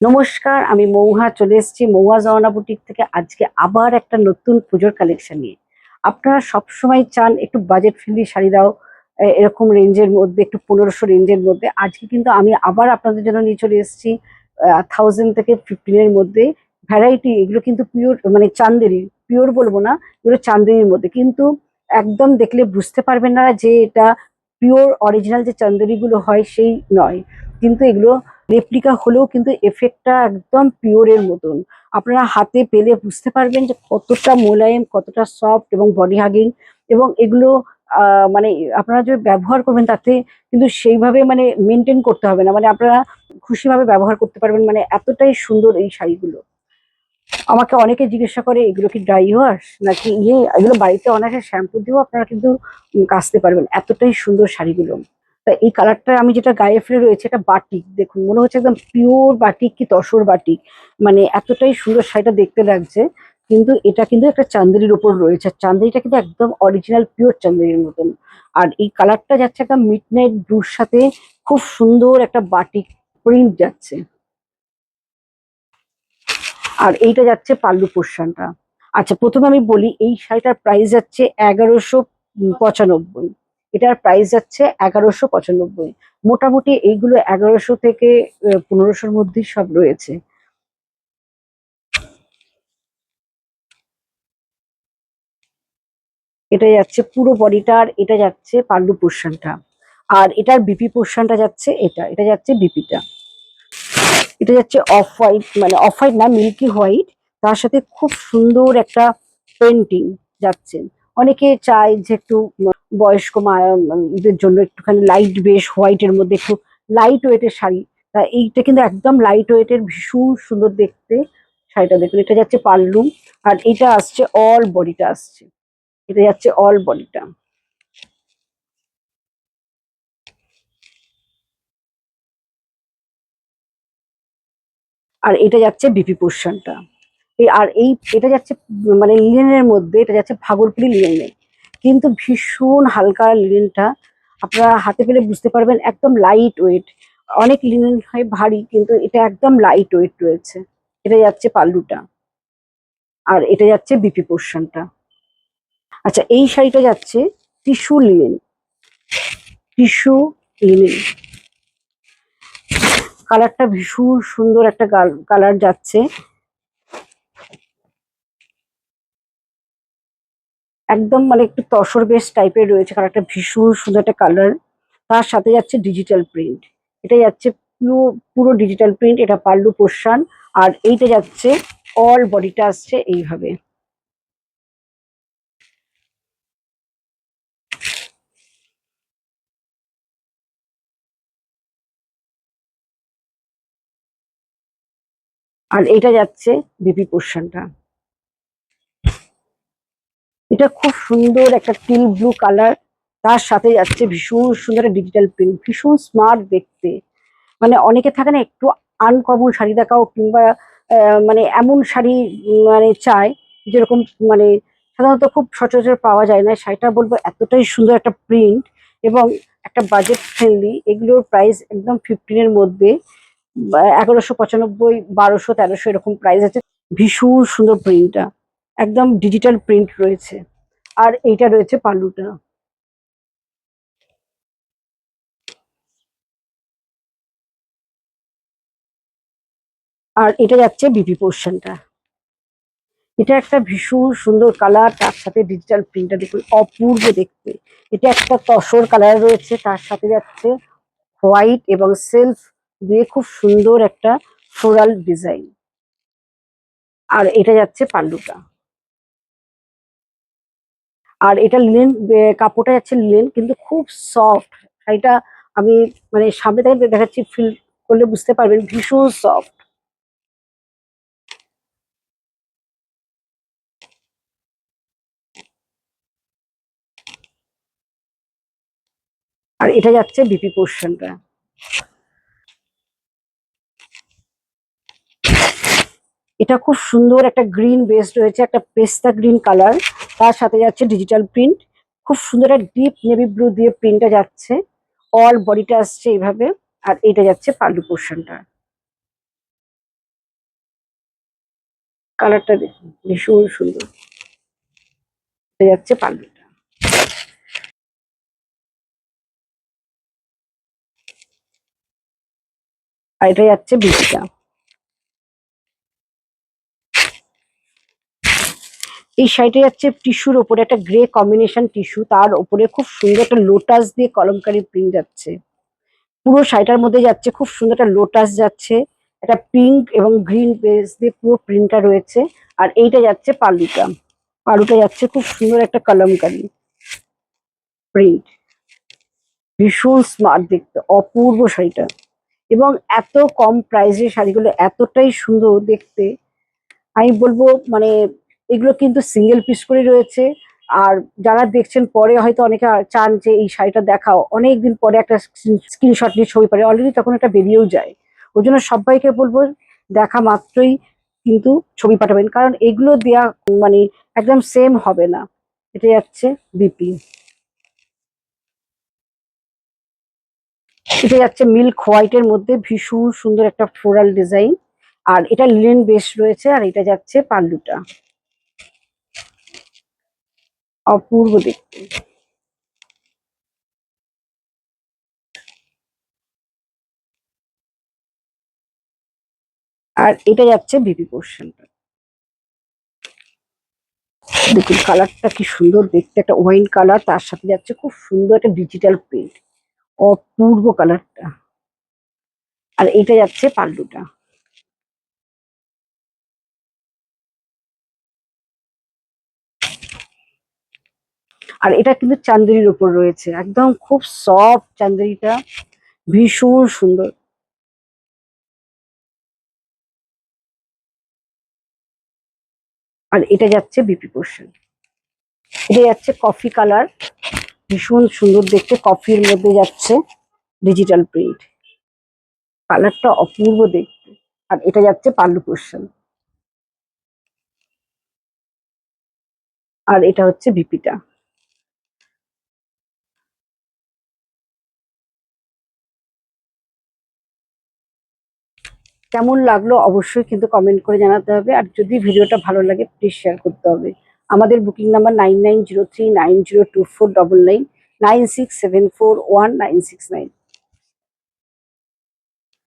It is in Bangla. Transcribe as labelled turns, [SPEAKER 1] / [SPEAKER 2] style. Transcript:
[SPEAKER 1] নমস্কার, আমি মৌহা চলে এসেছি মৌহা জওয়ানা বুটিক থেকে আজকে আবার একটা নতুন পুজোর কালেকশন নিয়ে। আপনারা সবসময় চান একটু বাজেট ফ্রেন্ডলি শাড়ি দাও, এরকম রেঞ্জের মধ্যে, একটু 1500 রেঞ্জের মধ্যে। আজকে কিন্তু আমি আবার আপনাদের জন্য নিয়ে চলে এসেছি 1000 থেকে 15 এর মধ্যে ভ্যারাইটি। এগুলো কিন্তু পিওর মানে চান্দেরি, পিওর বলবো না, এগুলো চান্দেরির মধ্যে। কিন্তু একদম দেখলে বুঝতে পারবেন না যে এটা পিওর অরিজিনাল যে চান্দেরি গুলো হয় সেই নয়, কিন্তু এগুলো রেপ্লিকা হলেও কিন্তু এফেক্টটা একদম পিওরের মতন। আপনারা হাতে পেলে বুঝতে পারবেন যে কতটা মোলায়েম, কতটা সফট এবং বডি হাগিং। এবং এগুলো মানে আপনারা যে ব্যবহার করবেন তাতে কিন্তু সেইভাবে মানে মেনটেন করতে হবে না, মানে আপনারা খুশিভাবে ব্যবহার করতে পারবেন, মানে এতটাই সুন্দর এই শাড়িগুলো। আমাকে অনেকে জিজ্ঞাসা করে এগুলো কি ড্রাই ওয়াশ নাকি এগুলো বাড়িতে অনায়াসে শ্যাম্পু দিয়েও আপনারা কিন্তু কাচতে পারবেন, এতটাই সুন্দর শাড়িগুলো। তা এই কালারটা আমি যেটা গায়ে ফেলে রয়েছে এটা বাটিক, দেখুন মনে হচ্ছে একদম পিওর বাটিক কি তসর বাটিক, মানে এতটাই সুন্দর শাড়িটা দেখতে লাগছে। কিন্তু এটা কিন্তু একটা চান্দেরির উপর রয়েছে, আর চান্দেরিটা কিন্তু একদম অরিজিনাল পিওর চান্দেরির মতন। আর এই কালারটা যাচ্ছে একটা মিড নাইট ব্লুর সাথে, খুব সুন্দর একটা বাটিক প্রিন্ট যাচ্ছে। আর এইটা যাচ্ছে পাল্লু পোর্শনটা। আচ্ছা, প্রথমে আমি বলি এই শাড়িটার প্রাইস যাচ্ছে 1195। এটার প্রাইস যাচ্ছে 1195। মোটামুটি এইগুলো 1100 থেকে 1500-র মধ্যেই সব রয়েছে। এটা যাচ্ছে পুরো বডিটা, আর এটা যাচ্ছে পাল্লু পোর্শনটা। আর এটার বিপি পোর্শনটা যাচ্ছে, এটা যাচ্ছে বিপিটা। এটা যাচ্ছে অফ হোয়াইট, মানে অফ হোয়াইট না, মিল্কি হোয়াইট। তার সাথে খুব সুন্দর একটা পেন্টিং যাচ্ছে। অনেকে চায় যে একটু বয়স্ক মাদের জন্য একটুখানি লাইট বেশ হোয়াইটের মধ্যে একটু লাইট ওয়েটের শাড়ি। তা এইটা কিন্তু একদম লাইট ওয়েটের, ভীষণ সুন্দর দেখতে শাড়িটা। দেখুন এটা যাচ্ছে পাল্লু, আর এটা আসছে অল বডিটা আসছে, এটা যাচ্ছে অল বডিটা। আর এটা যাচ্ছে বিপি পোর্শনটা। আর এটা যাচ্ছে মানে লিনেনের মধ্যে, এটা যাচ্ছে ভাগলপুরি লিনেনে, কিন্তু ভীষণ হালকা লিনেনটা। আপনারা হাতে পেলে বুঝতে পারবেন একদম লাইট ওয়েট। অনেক লিনেন হয় ভারী, কিন্তু এটা একদম লাইট ওয়েট রয়েছে। এটা যাচ্ছে পাল্লুটা, আর এটা যাচ্ছে বিপি পোর্শনটা। আচ্ছা, এই শাড়িটা যাচ্ছে টিস্যু লিনেন, টিস্যু লিনেন। কালারটা ভীষণ সুন্দর একটা কালার যাচ্ছে, একদম মানে একটু তসর বেশ টাইপের রয়েছে কালারটা, ভীষণ সুন্দর একটা কালার। তার সাথে যাচ্ছে ডিজিটাল প্রিন্ট, এটা যাচ্ছে পুরো পুরো ডিজিটাল প্রিন্ট। এটা পাল্লু পোর্শন, আর এইটা যাচ্ছে অল বডিটা আসছে এইভাবে। আর এটা যাচ্ছে বিপি পোর্শনটা। এটা খুব সুন্দর একটা টিল ব্লু কালার, তার সাথে যাচ্ছে ভীষণ সুন্দর ডিজিটাল প্রিন্ট, ভীষণ স্মার্ট দেখতে। মানে অনেকে থাকে না একটু আনকমন শাড়ি দেখাও, কিংবা মানে এমন শাড়ি মানে চায় যেরকম মানে সাধারণত খুব সচরাচর পাওয়া যায় না। শাড়িটা বলবো এতটাই সুন্দর একটা প্রিন্ট এবং একটা বাজেট ফ্রেন্ডলি। এগুলোর প্রাইস একদম 15 এর মধ্যে, 1195, 1200, 1300 এরকম প্রাইস আছে। ভীষণ সুন্দর প্রিন্টটা, একদম ডিজিটাল প্রিন্ট রয়েছে। আর এইটা রয়েছে পাল্লুটা। আর এটা যাচ্ছে বিপি পোর্শনটা। এটা একটা ভীষণ সুন্দর কালার, তার সাথে ডিজিটাল প্রিন্টটা দেখুন অপূর্ব দেখতে। এটা একটা তসর কালার রয়েছে, তার সাথে যাচ্ছে হোয়াইট এবং সেলফ দিয়ে খুব সুন্দর একটা ফ্লোরাল ডিজাইন। আর এটা যাচ্ছে পাল্লুটা। আর এটা লিনেন, কাপড়টা যাচ্ছে লিনেন, কিন্তু খুব সফট শাড়িটা। আমি মানে সামনে থেকে দেখাচ্ছি, ফিল করলে বুঝতে পারবেন ভীষণ সফট। আর এটা যাচ্ছে বিপি পোর্শনটা। এটা খুব সুন্দর একটা গ্রিন বেস রয়েছে, একটা পেস্তা গ্রিন কালার। তার সাথে যাচ্ছে ডিজিটাল প্রিন্ট, খুব সুন্দর একটা ডিপ নেভি ব্লু দিয়ে প্রিন্টটা যাচ্ছে। অল বডিটা আসছে এইভাবে। আর এটা যাচ্ছে পাল্লু পোর্শনটা। কালারটা দেখুন ভীষণ সুন্দর। এটা যাচ্ছে পাল্লুটা। আর এটা যাচ্ছে বিচিটা। এই শাড়িটা যাচ্ছে টিস্যুর ওপরে, একটা গ্রে কম্বিনেশন টিস্যু, তার ওপরে খুব সুন্দর একটা লোটাস দিয়ে কলমকারি প্রিন্ট যাচ্ছে। পুরো শাড়িটার মধ্যে যাচ্ছে খুব সুন্দর একটা লোটাস যাচ্ছে, একটা পিঙ্ক এবং গ্রিন বেস দিয়ে পুরো প্রিন্টটা রয়েছে। আর এইটা যাচ্ছে পাল্লুটা। পাল্লুটা যাচ্ছে খুব সুন্দর একটা কলমকারি প্রিন্ট, ভীষণ স্মার্ট দেখতে, অপূর্ব শাড়িটা। এবং এত কম প্রাইসে শাড়িগুলো এতটাই সুন্দর দেখতে, আমি বলবো মানে এগুলো কিন্তু সিঙ্গেল পিস করে রয়েছে। আর যারা দেখছেন পরে হয়তো অনেকে চান যে এই শাড়িটা দেখাও, অনেকদিন পরে একটা স্ক্রিনশট নিয়ে ছবি পারে, অলরেডি তখন এটা বেরিয়েও যায়। ওই জন্য সবাইকে বলবো দেখা মাত্রই কিন্তু ছবি পাঠাবেন, কারণ এগুলো দেয়া মানে একদম সেম হবে না। এটা যাচ্ছে বিপি। এটা যাচ্ছে মিল্ক হোয়াইটের মধ্যে ভীষণ সুন্দর একটা ফ্লোরাল ডিজাইন। আর এটা লিনেন বেস রয়েছে। আর এটা যাচ্ছে পাল্লুটা, অপূর্ব দেখতে। আর এটা যাচ্ছে বিপি পোর্শনটা। দেখুন কালারটা কি সুন্দর দেখতে, একটা ওয়াইন কালার, তার সাথে যাচ্ছে খুব সুন্দর একটা ডিজিটাল প্রিন্ট, অপূর্ব কালারটা। আর এটা যাচ্ছে পাল্লুটা। আর এটা কিন্তু চান্দেরির উপর রয়েছে, একদম খুব সফট চান্দেরিটা, ভীষণ সুন্দর। আর এটা যাচ্ছে বিপি পোর্শন। এটা যাচ্ছে কফি কালার, ভীষণ সুন্দর দেখতে, কফির মধ্যে যাচ্ছে ডিজিটাল প্রিন্ট, কালারটা অপূর্ব দেখতে। আর এটা যাচ্ছে পাল্লু পোর্শন। আর এটা হচ্ছে বিপিটা। কেমন লাগলো অবশ্যই কিন্তু কমেন্ট করে জানাতে হবে। আর যদি ভিডিওটা ভালো লাগে প্লিজ শেয়ার করতে হবে। আমাদের বুকিং নাম্বার 9903902499, 96741969।